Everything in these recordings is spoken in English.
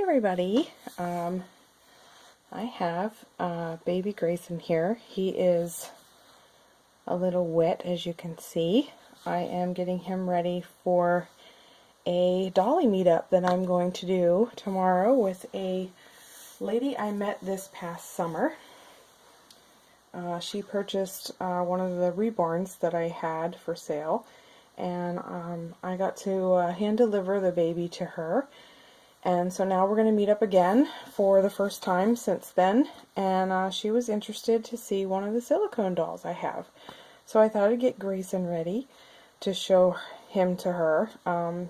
everybody. I have baby Grayson here. He is a little wet, as you can see. I am getting him ready for a dolly meetup that I'm going to do tomorrow with a lady I met this past summer. She purchased one of the reborns that I had for sale, and I got to hand deliver the baby to her. And so now we're going to meet up again for the first time since then, and she was interested to see one of the silicone dolls I have. So I thought I'd get Grayson ready to show him to her.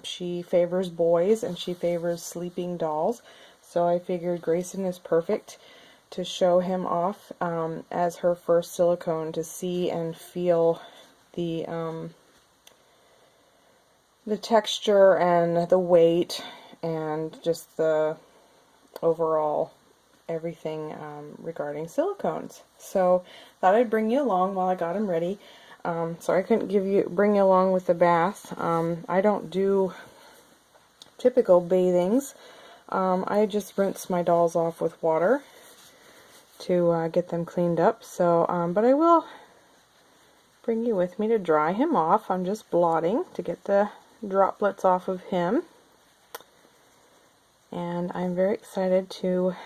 She favors boys and she favors sleeping dolls, so I figured Grayson is perfect to show him off as her first silicone, to see and feel the texture and the weight and just the overall everything regarding silicones. So thought I'd bring you along while I got him ready. So I couldn't bring you along with the bath. I don't do typical bathings. I just rinse my dolls off with water to get them cleaned up. So, but I will bring you with me to dry him off. I'm just blotting to get the droplets off of him. And I'm very excited to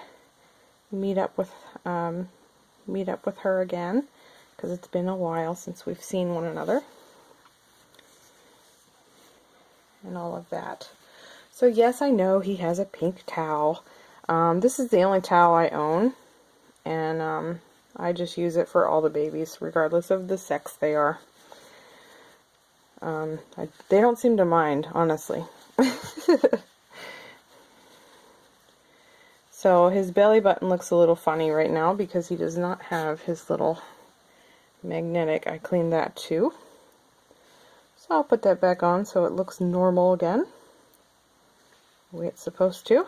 meet up with her again, because it's been a while since we've seen one another and all of that. So yes, I know he has a pink towel. This is the only towel I own, and I just use it for all the babies, regardless of the sex they are. They don't seem to mind, honestly. So his belly button looks a little funny right now because he does not have his little magnetic. I cleaned that too. So I'll put that back on so it looks normal again, the way it's supposed to.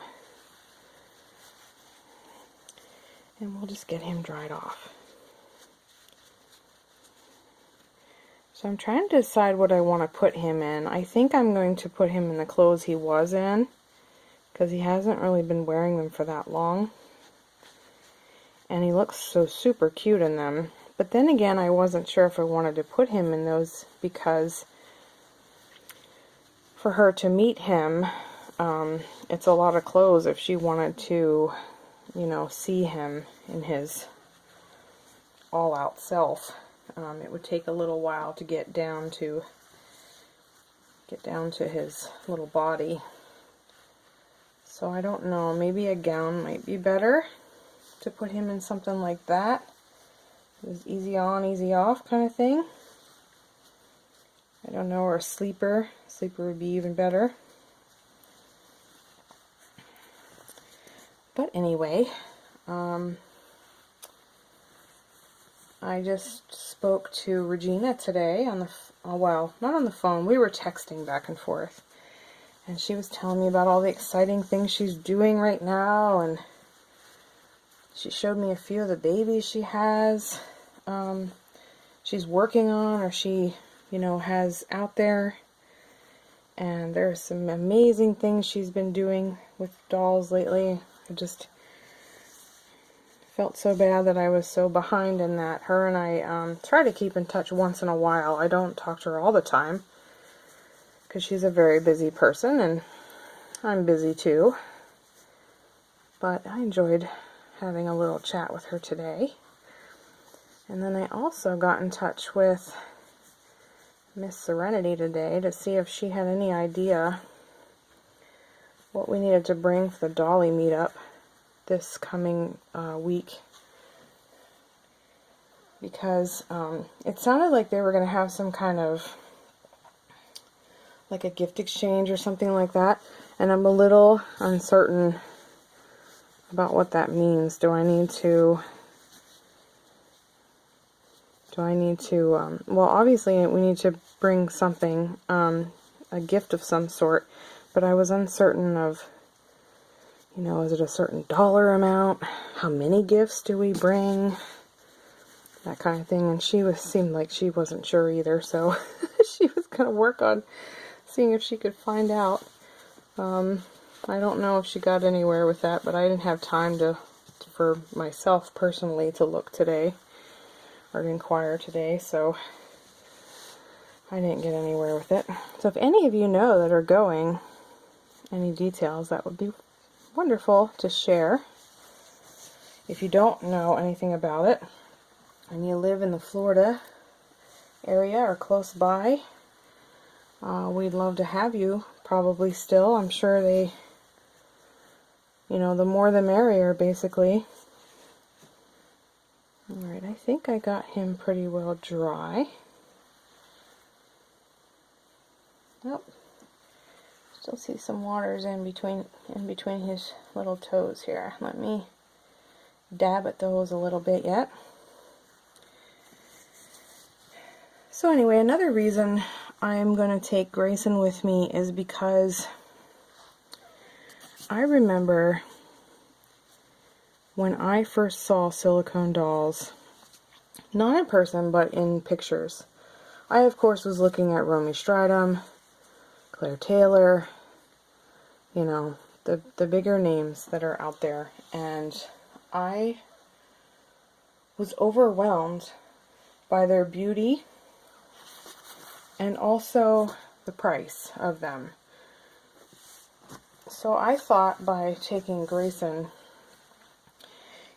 And we'll just get him dried off. So I'm trying to decide what I want to put him in. I think I'm going to put him in the clothes he was in, because he hasn't really been wearing them for that long. And he looks so super cute in them. But then again, I wasn't sure if I wanted to put him in those, because for her to meet him, it's a lot of clothes if she wanted to, you know, see him in his all-out self. It would take a little while to get down to his little body. So I don't know, maybe a gown might be better to put him in, something like that. It's easy on, easy off kind of thing. I don't know, or a sleeper. Sleeper would be even better. But anyway, I just spoke to Regina today on the, well, not on the phone, we were texting back and forth. And she was telling me about all the exciting things she's doing right now, and she showed me a few of the babies she has, she's working on, or she, you know, has out there. And there's some amazing things she's been doing with dolls lately. I just felt so bad that I was so behind in that. Her and I try to keep in touch once in a while. I don't talk to her all the time, because she's a very busy person, and I'm busy too. But I enjoyed having a little chat with her today. And then I also got in touch with Miss Serenity today to see if she had any idea what we needed to bring for the dolly meetup this coming week. Because it sounded like they were going to have some kind of like a gift exchange or something like that, and I'm a little uncertain about what that means. Do I need to well, obviously we need to bring something, a gift of some sort, but I was uncertain of, you know, is it a certain dollar amount? How many gifts do we bring? That kind of thing. And she seemed like she wasn't sure either, so she was going to work on seeing if she could find out. I don't know if she got anywhere with that, but I didn't have time for myself personally to look today or to inquire today, so I didn't get anywhere with it. So if any of you know that are going, any details, that would be wonderful to share. If you don't know anything about it and you live in the Florida area or close by, we'd love to have you, probably still. I'm sure they, the more the merrier, basically. Alright, I think I got him pretty well dry. Oh, still see some waters in between his little toes here. Let me dab at those a little bit yet. So anyway, another reason I'm going to take Grayson with me is because I remember when I first saw silicone dolls, not in person, but in pictures. I, of course, was looking at Romy Stratum, Claire Taylor, the bigger names that are out there, and I was overwhelmed by their beauty and also the price of them. So I thought by taking Grayson,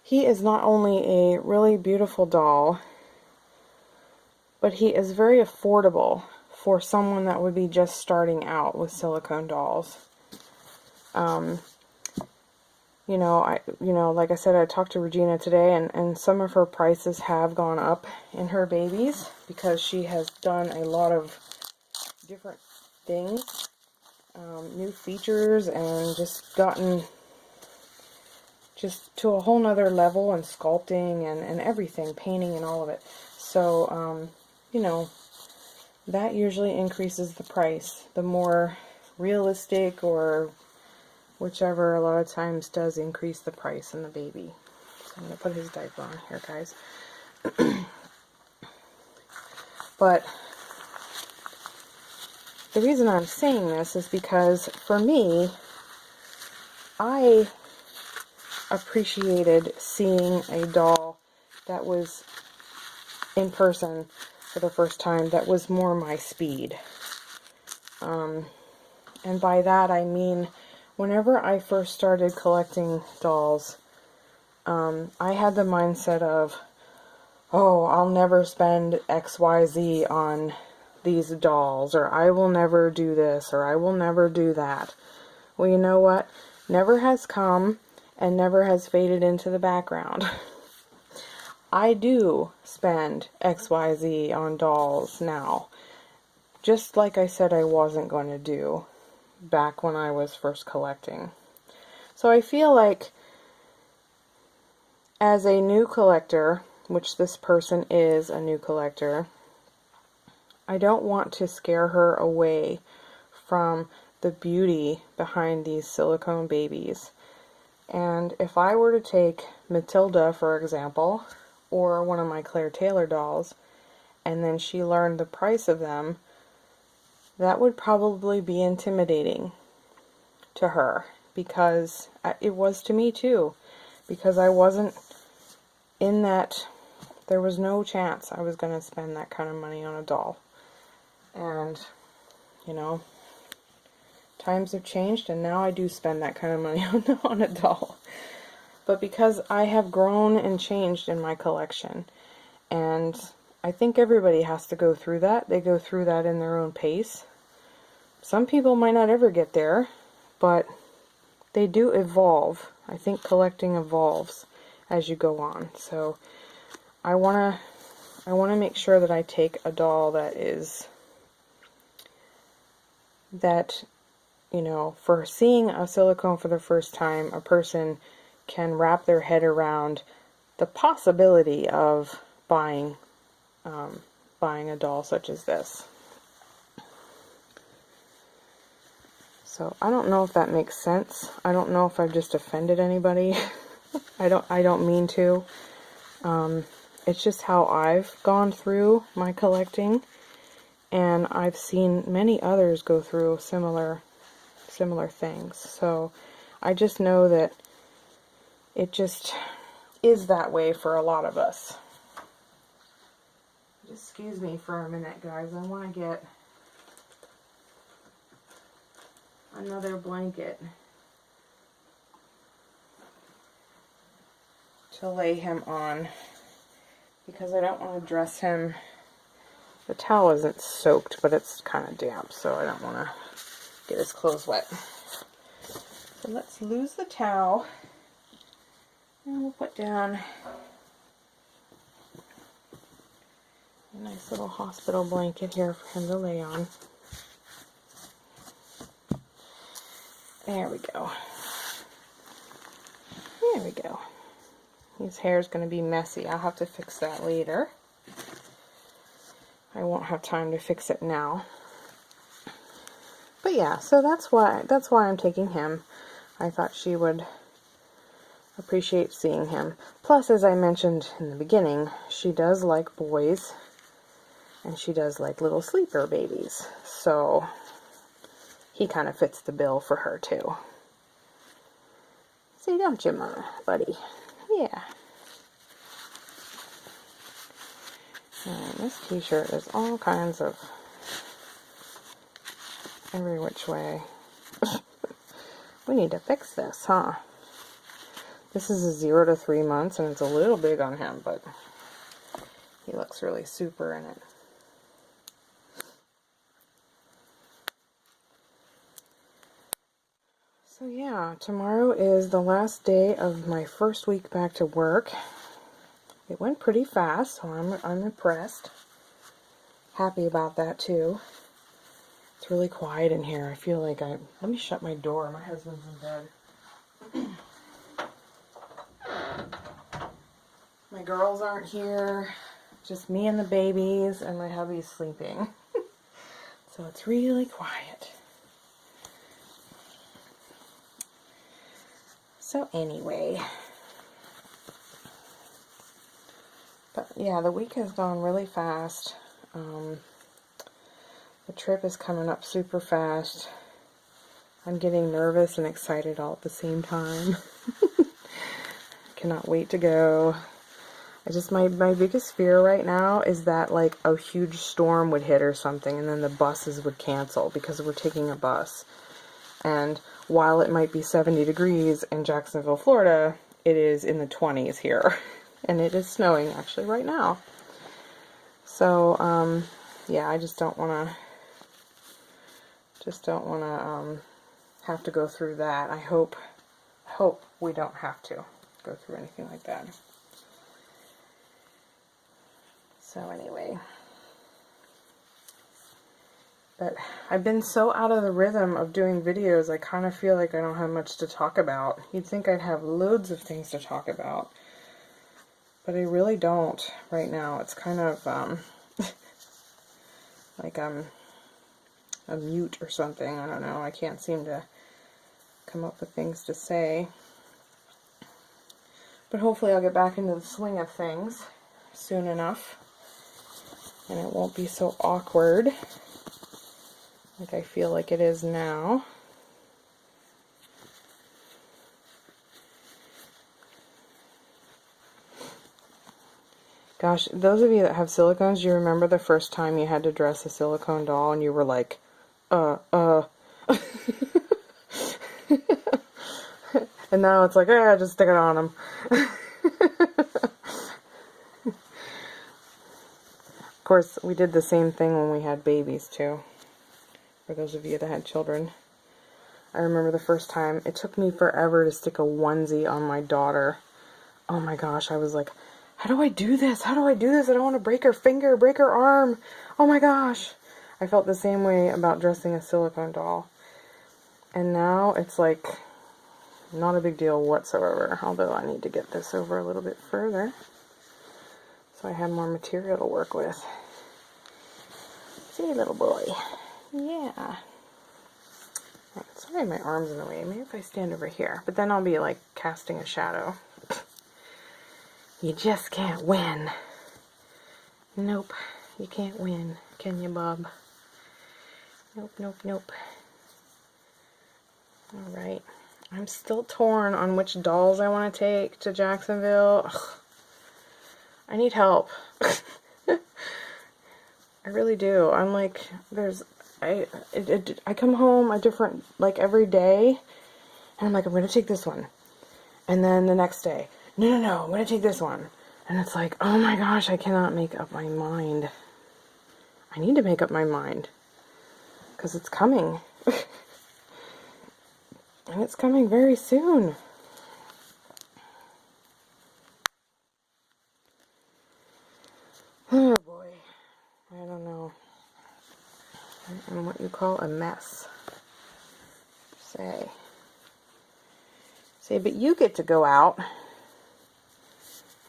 he is not only a really beautiful doll, but he is very affordable for someone that would be just starting out with silicone dolls. Like I said, I talked to Regina today, and some of her prices have gone up in her babies because she has done a lot of different things, new features, and just gotten just to a whole nother level in sculpting and everything, painting and all of it. So, that usually increases the price. The more realistic or whichever a lot of times does increase the price in the baby. So I'm going to put his diaper on here, guys. But the reason I'm saying this is because for me, I appreciated seeing a doll that was in person for the first time that was more my speed. And by that I mean, whenever I first started collecting dolls, I had the mindset of, oh, I'll never spend XYZ on these dolls, or I will never do this, or I will never do that. Well, you know what? Never has come and never has faded into the background. I do spend XYZ on dolls now, just like I said I wasn't going to do back when I was first collecting. So I feel like as a new collector, which this person is a new collector, I don't want to scare her away from the beauty behind these silicone babies. And if I were to take Matilda, for example, or one of my Claire Taylor dolls, and then she learned the price of them, that would probably be intimidating to her, because it was to me too, because I wasn't in that, there was no chance I was going to spend that kind of money on a doll. And, times have changed, and now I do spend that kind of money on a doll. But because I have grown and changed in my collection, and I think everybody has to go through that. They go through that in their own pace. Some people might not ever get there, but they do evolve. I think collecting evolves as you go on. So I want to make sure that I take a doll that is, for seeing a silicone for the first time, a person can wrap their head around the possibility of buying a doll such as this. So I don't know if that makes sense. I don't know if I've just offended anybody. I don't mean to. It's just how I've gone through my collecting, and I've seen many others go through similar similar things. So I just know that it just is that way for a lot of us. Just excuse me for a minute, guys. I want to get another blanket to lay him on because I don't want to dress him. The towel isn't soaked, but it's kind of damp, so I don't want to get his clothes wet. So let's lose the towel, and we'll put down a nice little hospital blanket here for him to lay on. There we go. There we go. His hair is going to be messy. I'll have to fix that later. I won't have time to fix it now. But yeah, so that's why I'm taking him. I thought she would appreciate seeing him. Plus, as I mentioned in the beginning, she does like boys, and she does like little sleeper babies. So he kind of fits the bill for her too. See, don't you, Mama, buddy? Yeah. And this t-shirt is all kinds of every which way. We need to fix this, huh? This is a 0 to 3 months, and it's a little big on him, but he looks really super in it. So yeah, tomorrow is the last day of my first week back to work. It went pretty fast, so I'm impressed. Happy about that too. It's really quiet in here. I feel like let me shut my door. My husband's in bed. My girls aren't here. Just me and the babies, and my hubby's sleeping. So it's really quiet. So anyway, but yeah, the week has gone really fast. The trip is coming up super fast. I'm getting nervous and excited all at the same time. Cannot wait to go. My biggest fear right now is that like a huge storm would hit or something, and then the buses would cancel because we're taking a bus. And while it might be 70 degrees in Jacksonville, Florida, it is in the 20s here. And it is snowing actually right now. So, yeah, I just don't want to have to go through that. I hope we don't have to go through anything like that. So anyway, but I've been so out of the rhythm of doing videos, I kind of feel like I don't have much to talk about. You'd think I'd have loads of things to talk about, but I really don't right now. It's kind of like I'm a mute or something. I don't know. I can't seem to come up with things to say. But hopefully I'll get back into the swing of things soon enough, and it won't be so awkward like I feel like it is now. Gosh, those of you that have silicones, do you remember the first time you had to dress a silicone doll and you were like, And now it's like, just stick it on them. Of course, we did the same thing when we had babies too. For those of you that had children. I remember the first time, it took me forever to stick a onesie on my daughter. Oh my gosh, I was like, how do I do this? How do I do this? I don't want to break her finger, break her arm. Oh my gosh. I felt the same way about dressing a silicone doll. And now it's like, not a big deal whatsoever. Although I need to get this over a little bit further, so I have more material to work with. See, little boy. Yeah. Sorry, my arm's in the way. Maybe if I stand over here. But then I'll be like casting a shadow. You just can't win. Nope. You can't win. Can you, Bob? Nope, nope, nope. Alright, I'm still torn on which dolls I want to take to Jacksonville. Ugh. I need help. I really do. I'm like, I come home a different, like every day, and I'm like, I'm going to take this one. And then the next day, no, I'm going to take this one. And it's like, oh my gosh, I cannot make up my mind. I need to make up my mind. Because it's coming. And it's coming very soon. Oh boy. I don't know. I'm what you call a mess. Say, but you get to go out.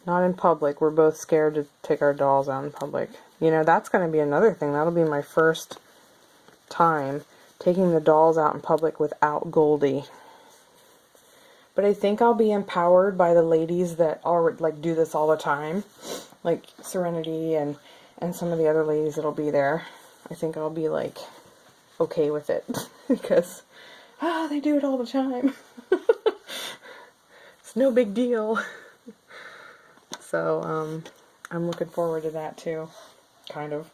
Not in public. We're both scared to take our dolls out in public. You know, that's going to be another thing. That'll be my first time taking the dolls out in public without Goldie. But I think I'll be empowered by the ladies that already like do this all the time. Like Serenity and some of the other ladies that'll be there. I think I'll be like okay with it. Because they do it all the time. It's no big deal. So, I'm looking forward to that too. Kind of.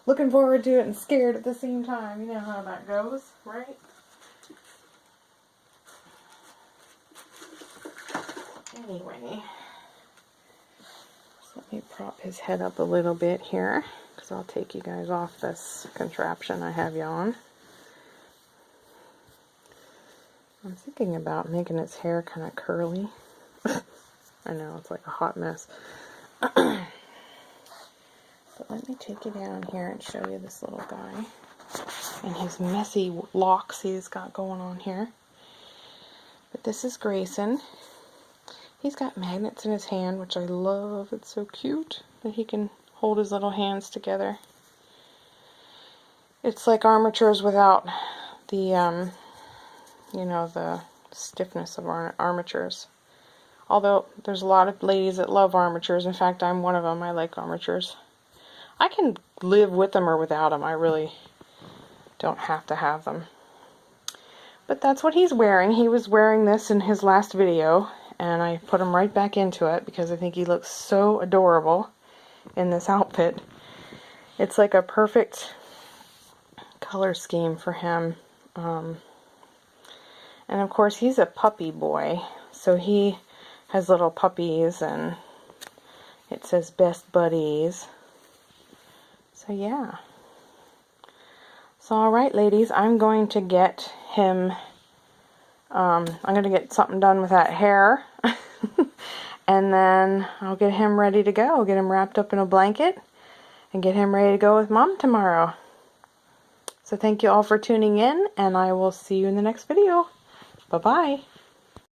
Looking forward to it and scared at the same time. You know how that goes, right? Anyway. So let me prop his head up a little bit here. Because I'll take you guys off this contraption I have you on. I'm thinking about making its hair kind of curly. I know, it's like a hot mess. But let me take you down here and show you this little guy. And his messy locks he's got going on here. But this is Grayson. He's got magnets in his hand, which I love. It's so cute that he can hold his little hands together. It's like armatures without the, you know, the stiffness of armatures. Although, there's a lot of ladies that love armatures. In fact, I'm one of them. I like armatures. I can live with them or without them. I really don't have to have them. But that's what he's wearing. He was wearing this in his last video. And I put him right back into it because I think he looks so adorable in this outfit. It's like a perfect color scheme for him. And of course, he's a puppy boy. So he has little puppies and it says best buddies. So yeah. So alright ladies, I'm going to get him, I'm going to get something done with that hair. And then I'll get him ready to go. Get him wrapped up in a blanket and get him ready to go with Mom tomorrow. So thank you all for tuning in and I will see you in the next video. Bye-bye.